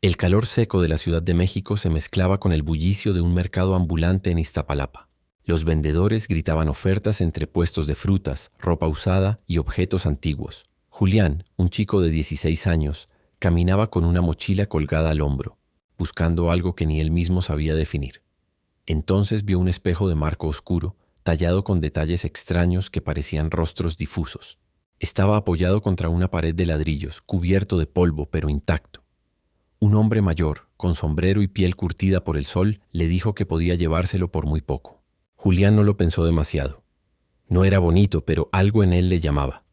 El calor seco de la Ciudad de México se mezclaba con el bullicio de un mercado ambulante en Iztapalapa. Los vendedores gritaban ofertas entre puestos de frutas, ropa usada y objetos antiguos. Julián, un chico de 16 años, caminaba con una mochila colgada al hombro, buscando algo que ni él mismo sabía definir. Entonces vio un espejo de marco oscuro, tallado con detalles extraños que parecían rostros difusos. Estaba apoyado contra una pared de ladrillos, cubierto de polvo pero intacto. Un hombre mayor, con sombrero y piel curtida por el sol, le dijo que podía llevárselo por muy poco. Julián no lo pensó demasiado. No era bonito, pero algo en él le llamaba.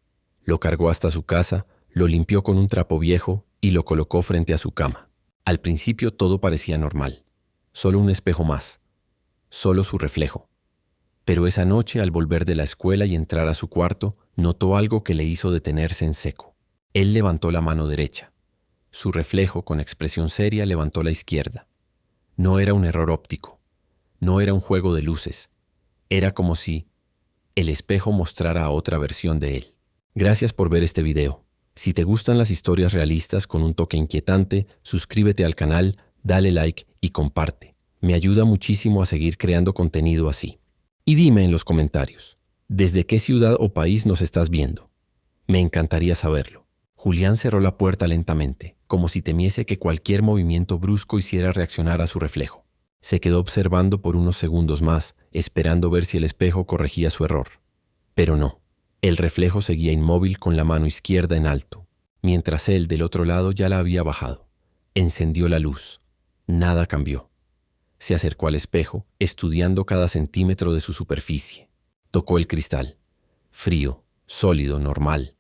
Lo cargó hasta su casa, lo limpió con un trapo viejo y lo colocó frente a su cama. Al principio todo parecía normal. Solo un espejo más. Solo su reflejo. Pero esa noche, al volver de la escuela y entrar a su cuarto, notó algo que le hizo detenerse en seco. Él levantó la mano derecha. Su reflejo, con expresión seria, levantó la izquierda. No era un error óptico. No era un juego de luces. Era como si el espejo mostrara a otra versión de él. Gracias por ver este video. Si te gustan las historias realistas con un toque inquietante, suscríbete al canal, dale like y comparte. Me ayuda muchísimo a seguir creando contenido así. Y dime en los comentarios, ¿desde qué ciudad o país nos estás viendo? Me encantaría saberlo. Julián cerró la puerta lentamente, como si temiese que cualquier movimiento brusco hiciera reaccionar a su reflejo. Se quedó observando por unos segundos más, esperando ver si el espejo corregía su error. Pero no. El reflejo seguía inmóvil con la mano izquierda en alto, mientras él del otro lado ya la había bajado. Encendió la luz. Nada cambió. Se acercó al espejo, estudiando cada centímetro de su superficie. Tocó el cristal. Frío, sólido, normal.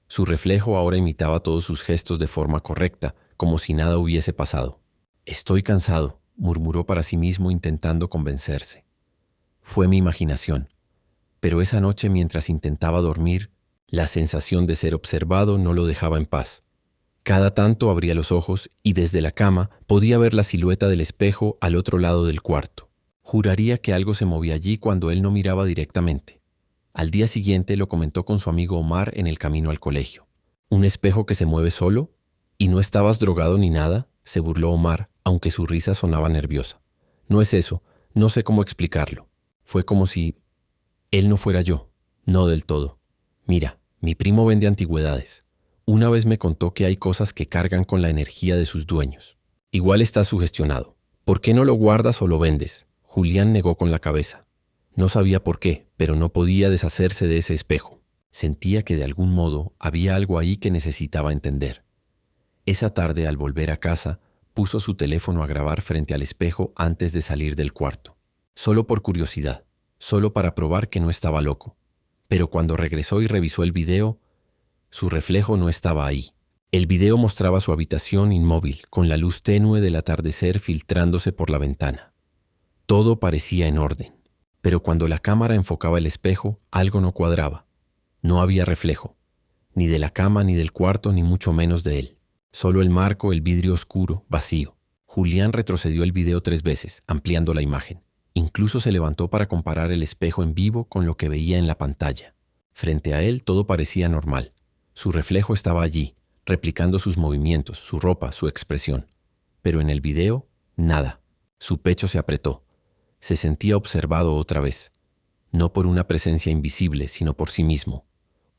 Su reflejo ahora imitaba todos sus gestos de forma correcta, como si nada hubiese pasado. «Estoy cansado», murmuró para sí mismo intentando convencerse. Fue mi imaginación. Pero esa noche, mientras intentaba dormir, la sensación de ser observado no lo dejaba en paz. Cada tanto abría los ojos y desde la cama podía ver la silueta del espejo al otro lado del cuarto. Juraría que algo se movía allí cuando él no miraba directamente. Al día siguiente lo comentó con su amigo Omar en el camino al colegio. ¿Un espejo que se mueve solo? ¿Y no estabas drogado ni nada?, se burló Omar, aunque su risa sonaba nerviosa. No es eso, no sé cómo explicarlo. Fue como si él no fuera yo, no del todo. Mira, mi primo vende antigüedades. Una vez me contó que hay cosas que cargan con la energía de sus dueños. Igual estás sugestionado. ¿Por qué no lo guardas o lo vendes? Julián negó con la cabeza. No sabía por qué, pero no podía deshacerse de ese espejo. Sentía que de algún modo había algo ahí que necesitaba entender. Esa tarde, al volver a casa, puso su teléfono a grabar frente al espejo antes de salir del cuarto. Solo por curiosidad, solo para probar que no estaba loco. Pero cuando regresó y revisó el video, su reflejo no estaba ahí. El video mostraba su habitación inmóvil, con la luz tenue del atardecer filtrándose por la ventana. Todo parecía en orden. Pero cuando la cámara enfocaba el espejo, algo no cuadraba. No había reflejo, ni de la cama, ni del cuarto, ni mucho menos de él. Solo el marco, el vidrio oscuro, vacío. Julián retrocedió el video 3 veces, ampliando la imagen. Incluso se levantó para comparar el espejo en vivo con lo que veía en la pantalla. Frente a él todo parecía normal. Su reflejo estaba allí, replicando sus movimientos, su ropa, su expresión. Pero en el video, nada. Su pecho se apretó. Se sentía observado otra vez, no por una presencia invisible, sino por sí mismo,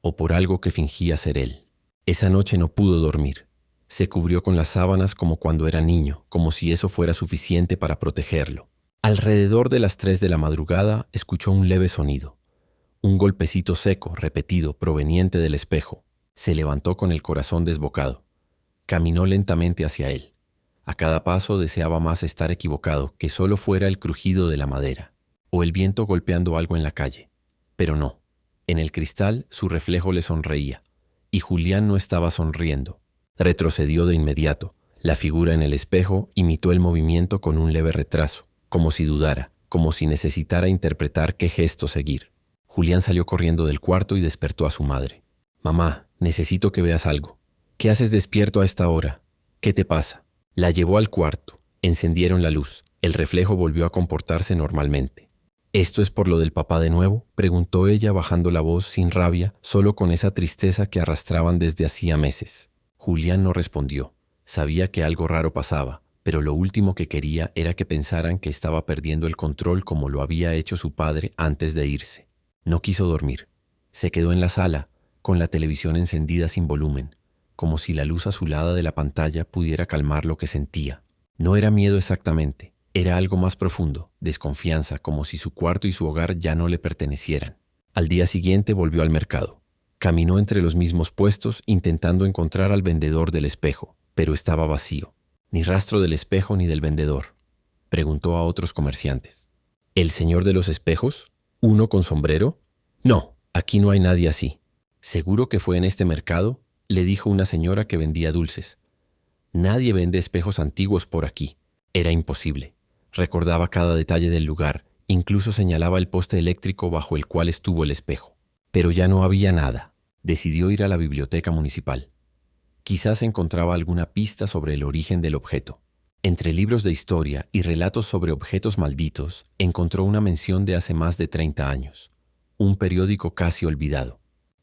o por algo que fingía ser él. Esa noche no pudo dormir. Se cubrió con las sábanas como cuando era niño, como si eso fuera suficiente para protegerlo. Alrededor de las 3 de la madrugada escuchó un leve sonido. Un golpecito seco, repetido, proveniente del espejo. Se levantó con el corazón desbocado. Caminó lentamente hacia él. A cada paso deseaba más estar equivocado, que solo fuera el crujido de la madera, o el viento golpeando algo en la calle. Pero no. En el cristal su reflejo le sonreía, y Julián no estaba sonriendo. Retrocedió de inmediato. La figura en el espejo imitó el movimiento con un leve retraso, como si dudara, como si necesitara interpretar qué gesto seguir. Julián salió corriendo del cuarto y despertó a su madre. «Mamá, necesito que veas algo. ¿Qué haces despierto a esta hora? ¿Qué te pasa?» La llevó al cuarto. Encendieron la luz. El reflejo volvió a comportarse normalmente. «¿Esto es por lo del papá de nuevo?», preguntó ella bajando la voz sin rabia, solo con esa tristeza que arrastraban desde hacía meses. Julián no respondió. Sabía que algo raro pasaba, pero lo último que quería era que pensaran que estaba perdiendo el control como lo había hecho su padre antes de irse. No quiso dormir. Se quedó en la sala, con la televisión encendida sin volumen, como si la luz azulada de la pantalla pudiera calmar lo que sentía. No era miedo exactamente, era algo más profundo, desconfianza, como si su cuarto y su hogar ya no le pertenecieran. Al día siguiente volvió al mercado. Caminó entre los mismos puestos intentando encontrar al vendedor del espejo, pero estaba vacío. Ni rastro del espejo ni del vendedor. Preguntó a otros comerciantes. ¿El señor de los espejos? ¿Uno con sombrero? No, aquí no hay nadie así. ¿Seguro que fue en este mercado?, le dijo una señora que vendía dulces. Nadie vende espejos antiguos por aquí. Era imposible. Recordaba cada detalle del lugar, incluso señalaba el poste eléctrico bajo el cual estuvo el espejo. Pero ya no había nada. Decidió ir a la biblioteca municipal. Quizás encontraba alguna pista sobre el origen del objeto. Entre libros de historia y relatos sobre objetos malditos, encontró una mención de hace más de 30 años. Un periódico casi olvidado.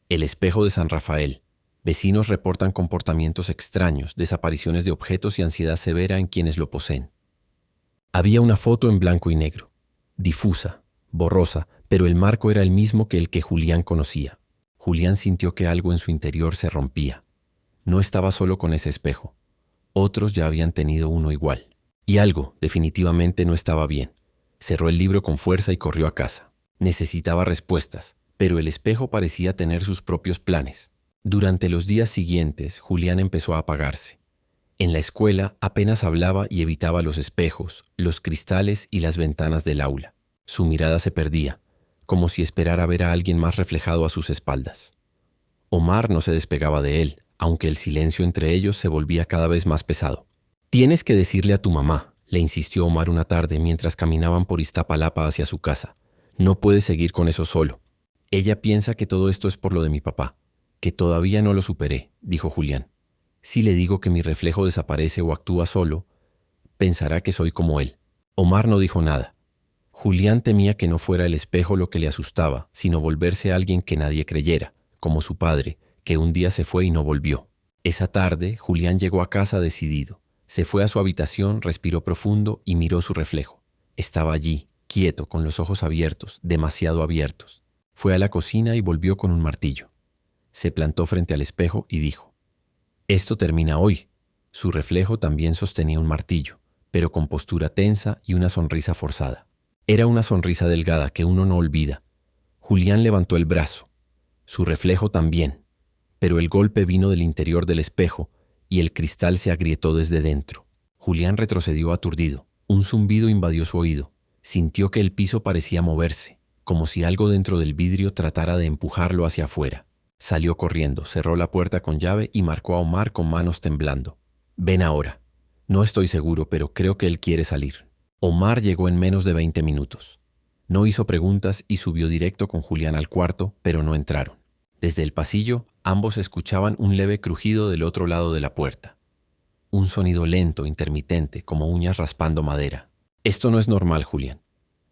El espejo de San Rafael. Vecinos reportan comportamientos extraños, desapariciones de objetos y ansiedad severa en quienes lo poseen. Había una foto en blanco y negro, difusa, borrosa, pero el marco era el mismo que el que Julián conocía. Julián sintió que algo en su interior se rompía. No estaba solo con ese espejo. Otros ya habían tenido uno igual. Y algo, definitivamente, no estaba bien. Cerró el libro con fuerza y corrió a casa. Necesitaba respuestas, pero el espejo parecía tener sus propios planes. Durante los días siguientes, Julián empezó a apagarse. En la escuela apenas hablaba y evitaba los espejos, los cristales y las ventanas del aula. Su mirada se perdía, como si esperara ver a alguien más reflejado a sus espaldas. Omar no se despegaba de él, aunque el silencio entre ellos se volvía cada vez más pesado. «Tienes que decirle a tu mamá», le insistió Omar una tarde mientras caminaban por Iztapalapa hacia su casa. «No puedes seguir con eso solo. Ella piensa que todo esto es por lo de mi papá, que todavía no lo superé», dijo Julián. «Si le digo que mi reflejo desaparece o actúa solo, pensará que soy como él». Omar no dijo nada. Julián temía que no fuera el espejo lo que le asustaba, sino volverse alguien que nadie creyera, como su padre, que un día se fue y no volvió. Esa tarde, Julián llegó a casa decidido. Se fue a su habitación, respiró profundo y miró su reflejo. Estaba allí, quieto, con los ojos abiertos, demasiado abiertos. Fue a la cocina y volvió con un martillo. Se plantó frente al espejo y dijo: «Esto termina hoy». Su reflejo también sostenía un martillo, pero con postura tensa y una sonrisa forzada. Era una sonrisa delgada que uno no olvida. Julián levantó el brazo. Su reflejo también. Pero el golpe vino del interior del espejo y el cristal se agrietó desde dentro. Julián retrocedió aturdido. Un zumbido invadió su oído. Sintió que el piso parecía moverse, como si algo dentro del vidrio tratara de empujarlo hacia afuera. Salió corriendo, cerró la puerta con llave y marcó a Omar con manos temblando. «Ven ahora». «No estoy seguro, pero creo que él quiere salir». Omar llegó en menos de 20 minutos. No hizo preguntas y subió directo con Julián al cuarto, pero no entraron. Desde el pasillo, ambos escuchaban un leve crujido del otro lado de la puerta. Un sonido lento, intermitente, como uñas raspando madera. «Esto no es normal, Julián.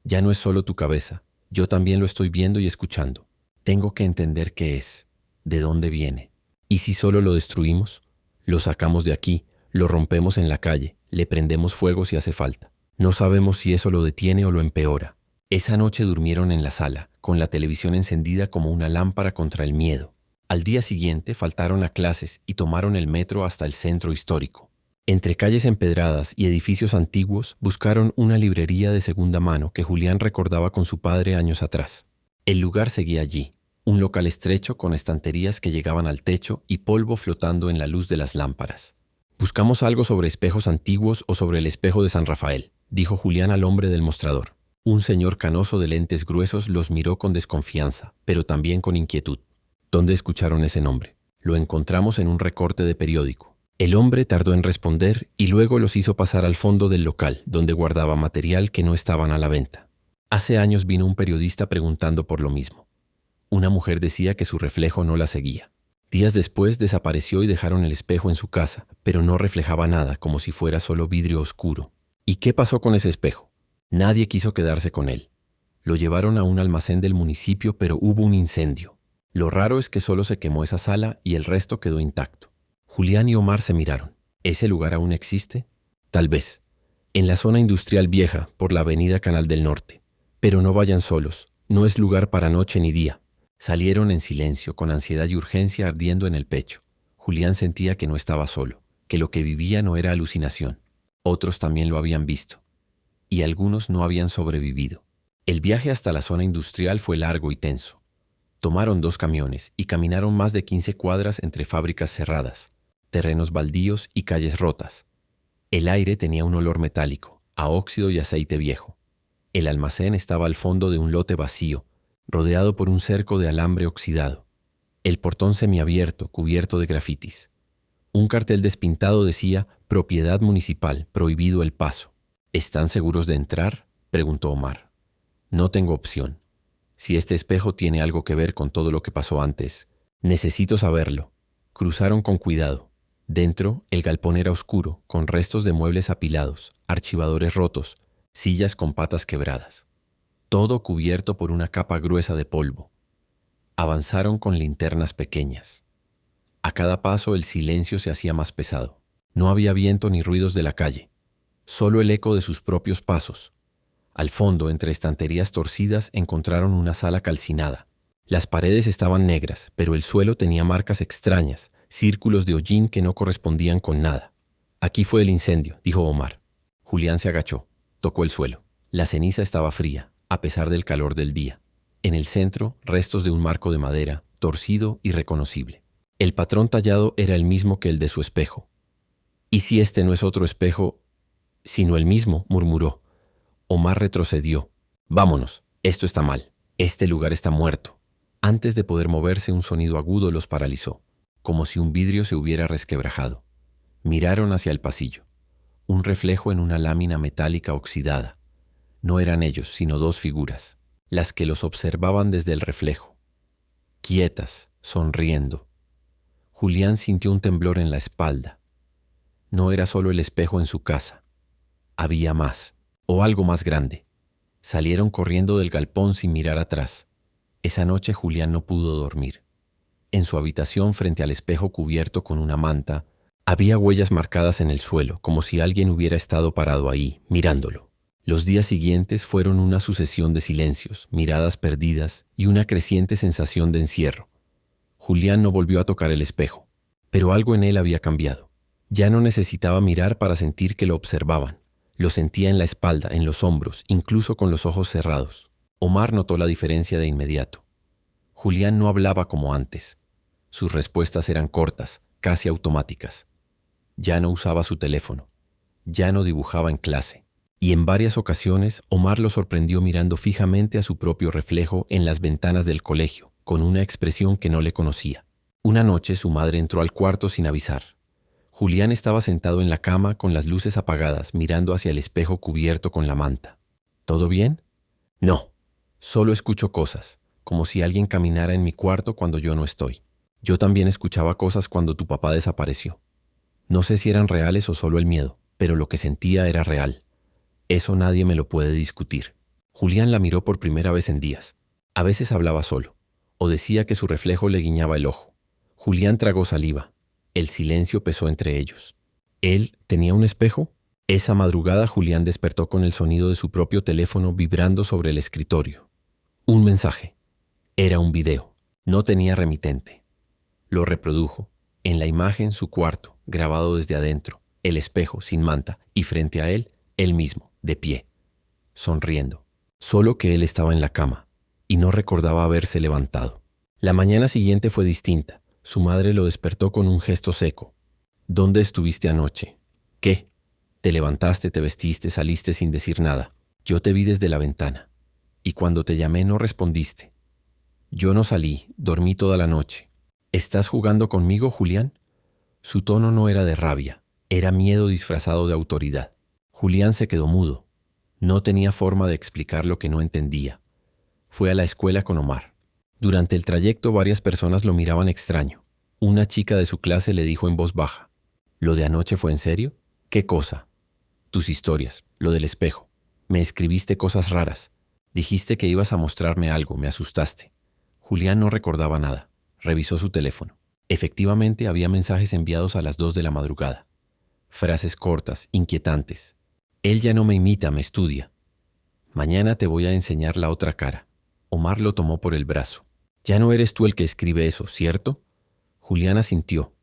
Ya no es solo tu cabeza. Yo también lo estoy viendo y escuchando. Tengo que entender qué es, de dónde viene. ¿Y si solo lo destruimos? Lo sacamos de aquí, lo rompemos en la calle, le prendemos fuego si hace falta. No sabemos si eso lo detiene o lo empeora». Esa noche durmieron en la sala, con la televisión encendida como una lámpara contra el miedo. Al día siguiente faltaron a clases y tomaron el metro hasta el centro histórico. Entre calles empedradas y edificios antiguos buscaron una librería de segunda mano que Julián recordaba con su padre años atrás. El lugar seguía allí, un local estrecho con estanterías que llegaban al techo y polvo flotando en la luz de las lámparas. «Buscamos algo sobre espejos antiguos o sobre el espejo de San Rafael», dijo Julián al hombre del mostrador. Un señor canoso de lentes gruesos los miró con desconfianza, pero también con inquietud. «¿Dónde escucharon ese nombre?» «Lo encontramos en un recorte de periódico». El hombre tardó en responder y luego los hizo pasar al fondo del local, donde guardaba material que no estaban a la venta. Hace años vino un periodista preguntando por lo mismo. Una mujer decía que su reflejo no la seguía. Días después desapareció y dejaron el espejo en su casa, pero no reflejaba nada, como si fuera solo vidrio oscuro. ¿Y qué pasó con ese espejo? Nadie quiso quedarse con él. Lo llevaron a un almacén del municipio, pero hubo un incendio. Lo raro es que solo se quemó esa sala y el resto quedó intacto. Julián y Omar se miraron. ¿Ese lugar aún existe? Tal vez. En la zona industrial vieja, por la avenida Canal del Norte. Pero no vayan solos, no es lugar para noche ni día. Salieron en silencio, con ansiedad y urgencia ardiendo en el pecho. Julián sentía que no estaba solo, que lo que vivía no era alucinación. Otros también lo habían visto. Y algunos no habían sobrevivido. El viaje hasta la zona industrial fue largo y tenso. Tomaron 2 camiones y caminaron más de 15 cuadras entre fábricas cerradas, terrenos baldíos y calles rotas. El aire tenía un olor metálico, a óxido y aceite viejo. El almacén estaba al fondo de un lote vacío, rodeado por un cerco de alambre oxidado. El portón semiabierto, cubierto de grafitis. Un cartel despintado decía: «Propiedad municipal, prohibido el paso». «¿Están seguros de entrar?», preguntó Omar. «No tengo opción. Si este espejo tiene algo que ver con todo lo que pasó antes, necesito saberlo». Cruzaron con cuidado. Dentro, el galpón era oscuro, con restos de muebles apilados, archivadores rotos, sillas con patas quebradas. Todo cubierto por una capa gruesa de polvo. Avanzaron con linternas pequeñas. A cada paso el silencio se hacía más pesado. No había viento ni ruidos de la calle, solo el eco de sus propios pasos. Al fondo, entre estanterías torcidas, encontraron una sala calcinada. Las paredes estaban negras, pero el suelo tenía marcas extrañas, círculos de hollín que no correspondían con nada. «Aquí fue el incendio», dijo Omar. Julián se agachó, tocó el suelo. La ceniza estaba fría, a pesar del calor del día. En el centro, restos de un marco de madera, torcido y reconocible. El patrón tallado era el mismo que el de su espejo. «¿Y si este no es otro espejo, sino el mismo?», murmuró. Omar retrocedió. «Vámonos, esto está mal. Este lugar está muerto». Antes de poder moverse, un sonido agudo los paralizó, como si un vidrio se hubiera resquebrajado. Miraron hacia el pasillo. Un reflejo en una lámina metálica oxidada. No eran ellos, sino 2 figuras, las que los observaban desde el reflejo. Quietas, sonriendo. Julián sintió un temblor en la espalda. No era solo el espejo en su casa. Había más, o algo más grande. Salieron corriendo del galpón sin mirar atrás. Esa noche Julián no pudo dormir. En su habitación, frente al espejo cubierto con una manta, había huellas marcadas en el suelo, como si alguien hubiera estado parado ahí, mirándolo. Los días siguientes fueron una sucesión de silencios, miradas perdidas y una creciente sensación de encierro. Julián no volvió a tocar el espejo, pero algo en él había cambiado. Ya no necesitaba mirar para sentir que lo observaban. Lo sentía en la espalda, en los hombros, incluso con los ojos cerrados. Omar notó la diferencia de inmediato. Julián no hablaba como antes. Sus respuestas eran cortas, casi automáticas. Ya no usaba su teléfono. Ya no dibujaba en clase. Y en varias ocasiones, Omar lo sorprendió mirando fijamente a su propio reflejo en las ventanas del colegio, con una expresión que no le conocía. Una noche su madre entró al cuarto sin avisar. Julián estaba sentado en la cama con las luces apagadas, mirando hacia el espejo cubierto con la manta. ¿Todo bien? No. Solo escucho cosas, como si alguien caminara en mi cuarto cuando yo no estoy. Yo también escuchaba cosas cuando tu papá desapareció. No sé si eran reales o solo el miedo, pero lo que sentía era real. Eso nadie me lo puede discutir. Julián la miró por primera vez en días. A veces hablaba solo, o decía que su reflejo le guiñaba el ojo. Julián tragó saliva. El silencio pesó entre ellos. ¿Él tenía un espejo? Esa madrugada Julián despertó con el sonido de su propio teléfono vibrando sobre el escritorio. Un mensaje. Era un video. No tenía remitente. Lo reprodujo. En la imagen, su cuarto, grabado desde adentro, el espejo sin manta, y frente a él mismo, de pie, sonriendo. Solo que él estaba en la cama, y no recordaba haberse levantado. La mañana siguiente fue distinta. Su madre lo despertó con un gesto seco. ¿Dónde estuviste anoche? ¿Qué? Te levantaste, te vestiste, saliste sin decir nada. Yo te vi desde la ventana. Y cuando te llamé no respondiste. Yo no salí, dormí toda la noche. ¿Estás jugando conmigo, Julián? Su tono no era de rabia, era miedo disfrazado de autoridad. Julián se quedó mudo. No tenía forma de explicar lo que no entendía. Fue a la escuela con Omar. Durante el trayecto varias personas lo miraban extraño. Una chica de su clase le dijo en voz baja: ¿Lo de anoche fue en serio? ¿Qué cosa? Tus historias, lo del espejo. Me escribiste cosas raras. Dijiste que ibas a mostrarme algo, me asustaste. Julián no recordaba nada. Revisó su teléfono. Efectivamente había mensajes enviados a las 2 de la madrugada. Frases cortas, inquietantes. Él ya no me imita, me estudia. Mañana te voy a enseñar la otra cara. Omar lo tomó por el brazo. Ya no eres tú el que escribe eso, ¿cierto? Julián asintió.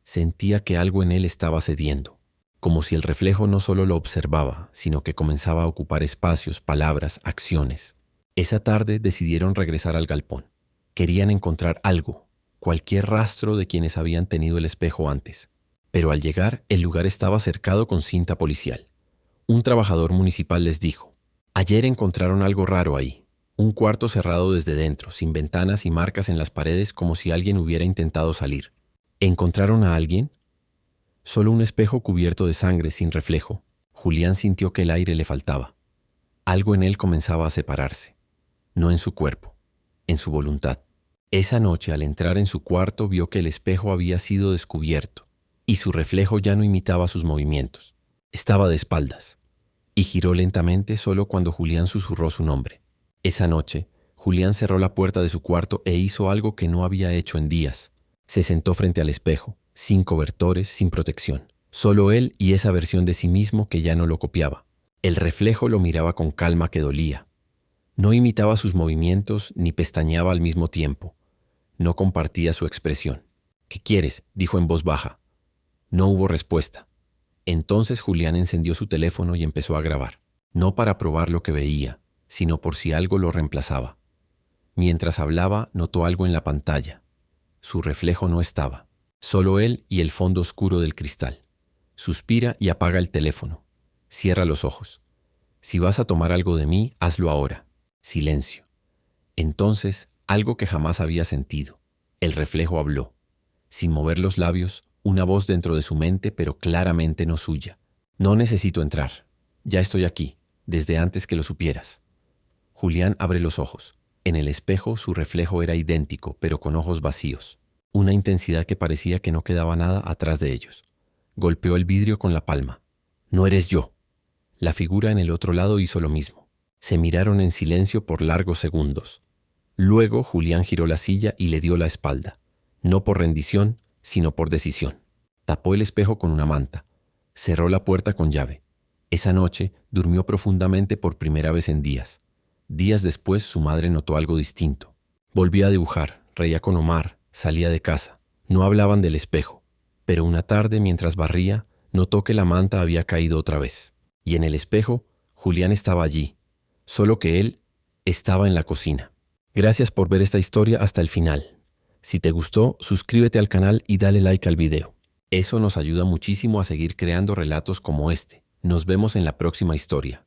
Sentía que algo en él estaba cediendo, como si el reflejo no solo lo observaba, sino que comenzaba a ocupar espacios, palabras, acciones. Esa tarde decidieron regresar al galpón. Querían encontrar algo, cualquier rastro de quienes habían tenido el espejo antes. Pero al llegar, el lugar estaba cercado con cinta policial. Un trabajador municipal les dijo: ayer encontraron algo raro ahí. Un cuarto cerrado desde dentro, sin ventanas y marcas en las paredes, como si alguien hubiera intentado salir. ¿Encontraron a alguien? Solo un espejo cubierto de sangre, sin reflejo. Julián sintió que el aire le faltaba. Algo en él comenzaba a separarse. No en su cuerpo, en su voluntad. Esa noche, al entrar en su cuarto, vio que el espejo había sido descubierto y su reflejo ya no imitaba sus movimientos. Estaba de espaldas y giró lentamente solo cuando Julián susurró su nombre. Esa noche, Julián cerró la puerta de su cuarto e hizo algo que no había hecho en días. Se sentó frente al espejo, sin cobertores, sin protección. Solo él y esa versión de sí mismo que ya no lo copiaba. El reflejo lo miraba con calma que dolía. No imitaba sus movimientos ni pestañeaba al mismo tiempo. No compartía su expresión. ¿Qué quieres?, dijo en voz baja. No hubo respuesta. Entonces Julián encendió su teléfono y empezó a grabar. No para probar lo que veía, sino por si algo lo reemplazaba. Mientras hablaba, notó algo en la pantalla. Su reflejo no estaba. Solo él y el fondo oscuro del cristal. Suspira y apaga el teléfono. Cierra los ojos. Si vas a tomar algo de mí, hazlo ahora. Silencio. Entonces, algo que jamás había sentido. El reflejo habló. Sin mover los labios, una voz dentro de su mente, pero claramente no suya. No necesito entrar. Ya estoy aquí, desde antes que lo supieras. Julián abre los ojos. En el espejo su reflejo era idéntico, pero con ojos vacíos. Una intensidad que parecía que no quedaba nada atrás de ellos. Golpeó el vidrio con la palma. No eres yo. La figura en el otro lado hizo lo mismo. Se miraron en silencio por largos segundos. Luego Julián giró la silla y le dio la espalda. No por rendición, sino por decisión. Tapó el espejo con una manta. Cerró la puerta con llave. Esa noche durmió profundamente por primera vez en días. Días después su madre notó algo distinto. Volvía a dibujar, reía con Omar, salía de casa. No hablaban del espejo. Pero una tarde, mientras barría, notó que la manta había caído otra vez. Y en el espejo, Julián estaba allí. Solo que él estaba en la cocina. Gracias por ver esta historia hasta el final. Si te gustó, suscríbete al canal y dale like al video. Eso nos ayuda muchísimo a seguir creando relatos como este. Nos vemos en la próxima historia.